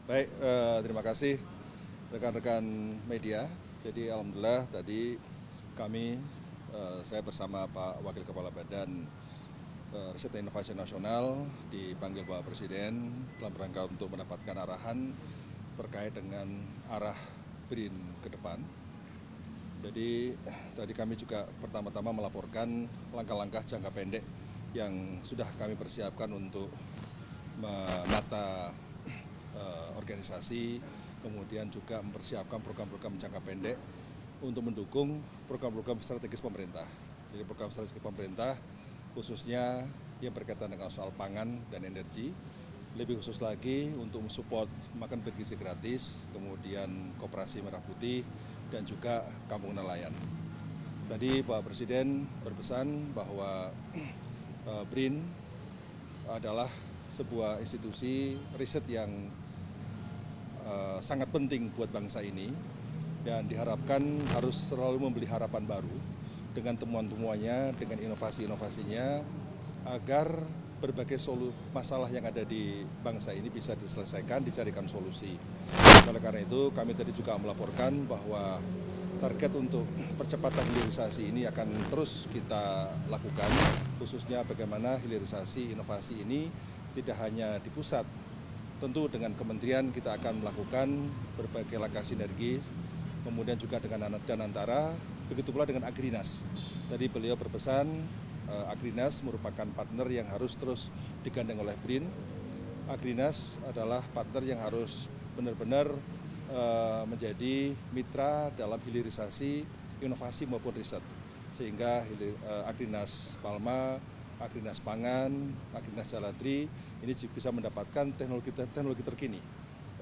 Baik, terima kasih rekan-rekan media. Jadi alhamdulillah tadi kami, saya bersama Pak Wakil Kepala Badan Riset dan Inovasi Nasional dipanggil Bapak Presiden dalam rangka untuk mendapatkan arahan terkait dengan arah BRIN ke depan. Jadi tadi kami juga pertama-tama melaporkan langkah-langkah jangka pendek yang sudah kami persiapkan untuk menata organisasi, kemudian juga mempersiapkan program-program jangka pendek untuk mendukung program-program strategis pemerintah. Jadi program strategis pemerintah khususnya yang berkaitan dengan soal pangan dan energi, lebih khusus lagi untuk mensupport makan bergizi gratis, kemudian koperasi merah putih, dan juga kampung nelayan. Tadi Pak Presiden berpesan bahwa BRIN adalah sebuah institusi riset yang sangat penting buat bangsa ini dan diharapkan harus selalu memberi harapan baru dengan temuan-temuannya, dengan inovasi-inovasinya agar berbagai masalah yang ada di bangsa ini bisa diselesaikan, dicarikan solusi. Oleh karena itu kami tadi juga melaporkan bahwa target untuk percepatan hilirisasi ini akan terus kita lakukan, khususnya bagaimana hilirisasi inovasi ini tidak hanya di pusat. Tentu dengan kementerian kita akan melakukan berbagai langkah sinergi, kemudian juga dengan Danantara, begitu pula dengan Agrinas. Tadi beliau berpesan Agrinas merupakan partner yang harus terus digandeng oleh BRIN. Agrinas adalah partner yang harus benar-benar menjadi mitra dalam hilirisasi inovasi maupun riset. Sehingga Agrinas Palma, Agrinas Pangan, Agrinas Jaladri ini bisa mendapatkan teknologi terkini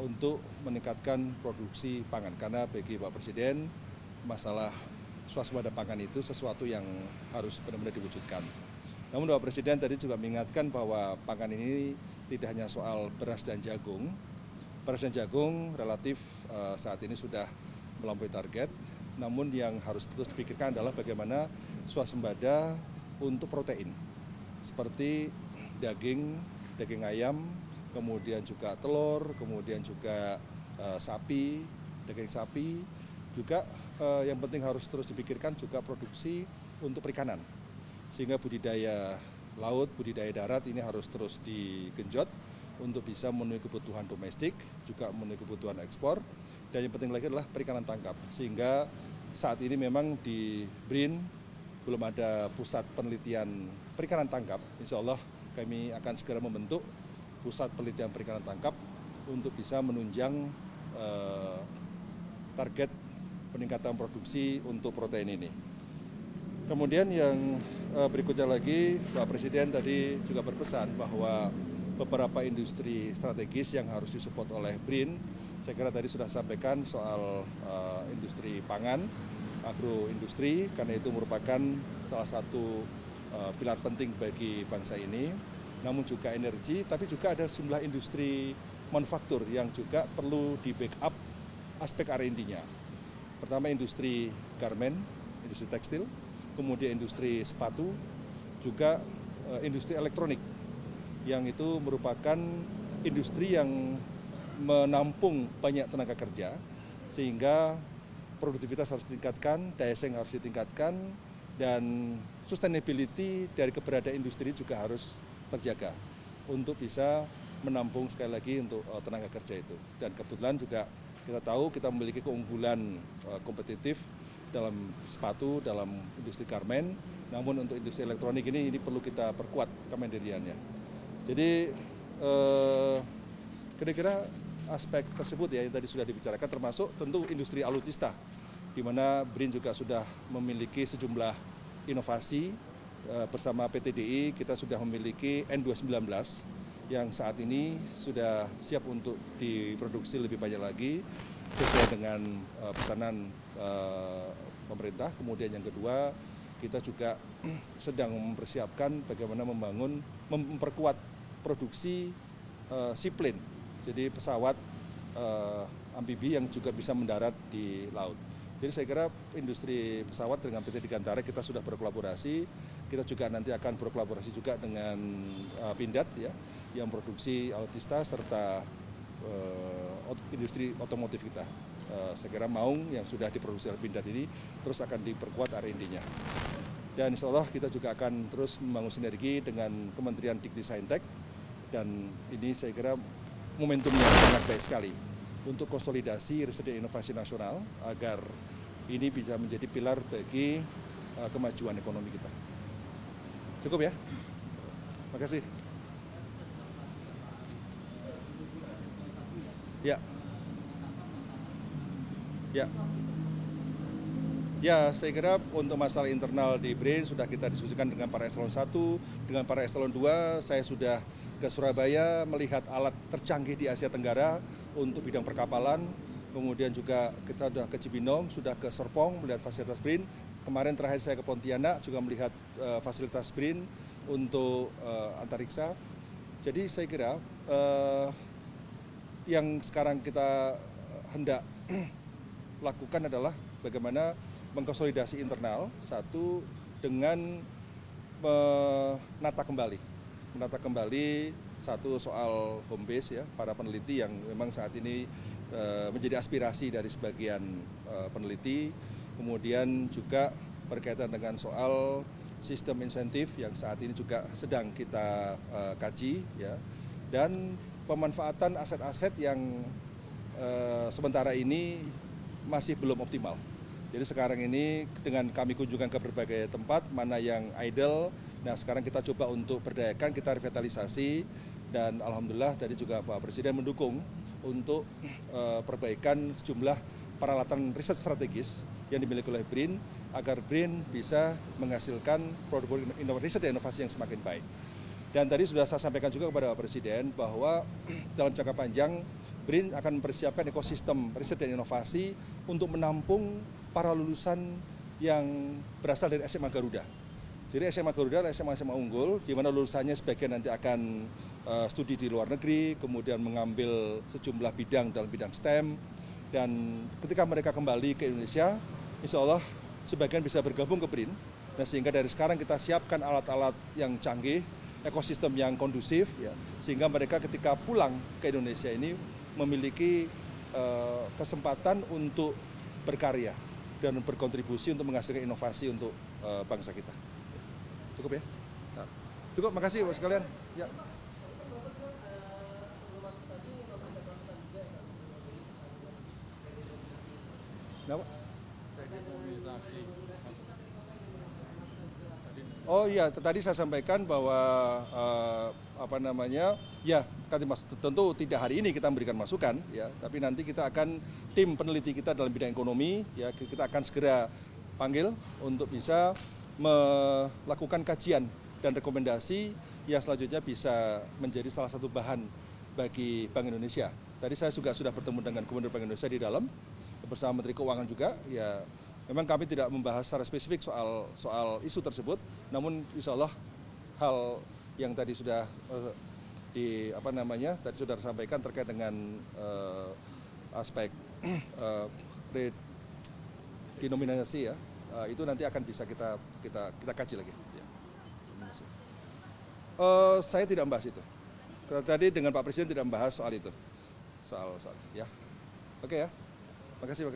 untuk meningkatkan produksi pangan. Karena bagi Pak Presiden, masalah swasembada pangan itu sesuatu yang harus benar-benar diwujudkan. Namun Bapak Presiden tadi juga mengingatkan bahwa pangan ini tidak hanya soal beras dan jagung. Beras dan jagung relatif saat ini sudah melampaui target, namun yang harus terus dipikirkan adalah bagaimana swasembada untuk protein, seperti daging ayam, kemudian juga telur, kemudian juga sapi, daging sapi, juga yang penting harus terus dipikirkan juga produksi untuk perikanan. Sehingga budidaya laut, budidaya darat ini harus terus digenjot untuk bisa memenuhi kebutuhan domestik, juga memenuhi kebutuhan ekspor, dan yang penting lagi adalah perikanan tangkap. Sehingga saat ini memang di BRIN belum ada pusat penelitian perikanan tangkap. Insya Allah kami akan segera membentuk pusat penelitian perikanan tangkap untuk bisa menunjang target peningkatan produksi untuk protein ini. Kemudian yang berikutnya lagi, Pak Presiden tadi juga berpesan bahwa beberapa industri strategis yang harus disupport oleh BRIN, saya kira tadi sudah sampaikan soal industri pangan, agroindustri, karena itu merupakan salah satu pilar penting bagi bangsa ini, namun juga energi, tapi juga ada sejumlah industri manufaktur yang juga perlu di backup aspek R&D-nya. Pertama industri garment, industri tekstil, kemudian industri sepatu, juga industri elektronik, yang itu merupakan industri yang menampung banyak tenaga kerja, sehingga produktivitas harus ditingkatkan, daya saing harus ditingkatkan, dan sustainability dari keberadaan industri juga harus terjaga untuk bisa menampung sekali lagi untuk tenaga kerja itu. Dan kebetulan juga kita tahu kita memiliki keunggulan kompetitif dalam sepatu, dalam industri garment, namun untuk industri elektronik ini perlu kita perkuat kemandiriannya. Jadi kira-kira aspek tersebut ya yang tadi sudah dibicarakan, termasuk tentu industri alutista, di mana BRIN juga sudah memiliki sejumlah inovasi. Bersama PT DI kita sudah memiliki N219 yang saat ini sudah siap untuk diproduksi lebih banyak lagi sesuai dengan pesanan pemerintah. Kemudian yang kedua, kita juga sedang mempersiapkan bagaimana memperkuat produksi seaplane, jadi pesawat amfibi yang juga bisa mendarat di laut. Jadi saya kira industri pesawat dengan PT Digantara kita sudah berkolaborasi. Kita juga nanti akan berkolaborasi juga dengan Pindad ya, yang produksi alutista serta industri otomotif kita. Saya kira Maung yang sudah diproduksi oleh Pindad ini terus akan diperkuat R&D-nya. Dan insya Allah kita juga akan terus membangun sinergi dengan Kementerian Dikti Saintek, dan ini saya kira momentumnya sangat baik sekali untuk konsolidasi riset dan inovasi nasional agar ini bisa menjadi pilar bagi kemajuan ekonomi kita. Cukup ya? Terima kasih. Ya. Ya. Ya, saya kira untuk masalah internal di BRIN sudah kita diskusikan dengan para eselon 1, dengan para eselon 2, saya sudah ke Surabaya melihat alat tercanggih di Asia Tenggara untuk bidang perkapalan, kemudian juga kita sudah ke Cibinong, sudah ke Serpong melihat fasilitas BRIN, kemarin terakhir saya ke Pontianak juga melihat fasilitas BRIN untuk antariksa. Jadi saya kira yang sekarang kita hendak lakukan adalah bagaimana mengkonsolidasi internal, satu dengan menata kembali satu soal home base ya, para peneliti yang memang saat ini menjadi aspirasi dari sebagian peneliti, kemudian juga berkaitan dengan soal sistem insentif yang saat ini juga sedang kita kaji ya, dan pemanfaatan aset-aset yang sementara ini masih belum optimal. Jadi sekarang ini dengan kami kunjungan ke berbagai tempat, mana yang idle, nah sekarang kita coba untuk berdayakan, kita revitalisasi, dan alhamdulillah tadi juga Pak Presiden mendukung untuk perbaikan sejumlah peralatan riset strategis yang dimiliki oleh BRIN, agar BRIN bisa menghasilkan produk riset dan inovasi yang semakin baik. Dan tadi sudah saya sampaikan juga kepada Pak Presiden bahwa dalam jangka panjang BRIN akan mempersiapkan ekosistem riset dan inovasi untuk menampung para lulusan yang berasal dari SMA Garuda. Jadi SMA Garuda adalah SMA unggul, di mana lulusannya sebagian nanti akan studi di luar negeri, kemudian mengambil sejumlah bidang dalam bidang STEM, dan ketika mereka kembali ke Indonesia, insya Allah sebagian bisa bergabung ke BRIN, dan sehingga dari sekarang kita siapkan alat-alat yang canggih, ekosistem yang kondusif, ya, sehingga mereka ketika pulang ke Indonesia ini memiliki kesempatan untuk berkarya dan berkontribusi untuk menghasilkan inovasi untuk bangsa kita. Cukup ya? Cukup, makasih Bapak sekalian. Ya. Kenapa? Oh iya, tadi saya sampaikan bahwa ya tentu tidak hari ini kita memberikan masukan, ya, tapi nanti kita akan tim peneliti kita dalam bidang ekonomi, ya, kita akan segera panggil untuk bisa melakukan kajian dan rekomendasi yang selanjutnya bisa menjadi salah satu bahan bagi Bank Indonesia. Tadi saya juga sudah bertemu dengan Gubernur Bank Indonesia di dalam bersama Menteri Keuangan juga, ya. Memang kami tidak membahas secara spesifik soal isu tersebut, namun insya Allah hal yang tadi sudah tadi sudah disampaikan terkait dengan aspek denominasi ya, itu nanti akan bisa kita kaji lagi. Ya. Saya tidak membahas itu. Tadi dengan Pak Presiden tidak membahas soal itu, soal ya. Oke ya, makasih.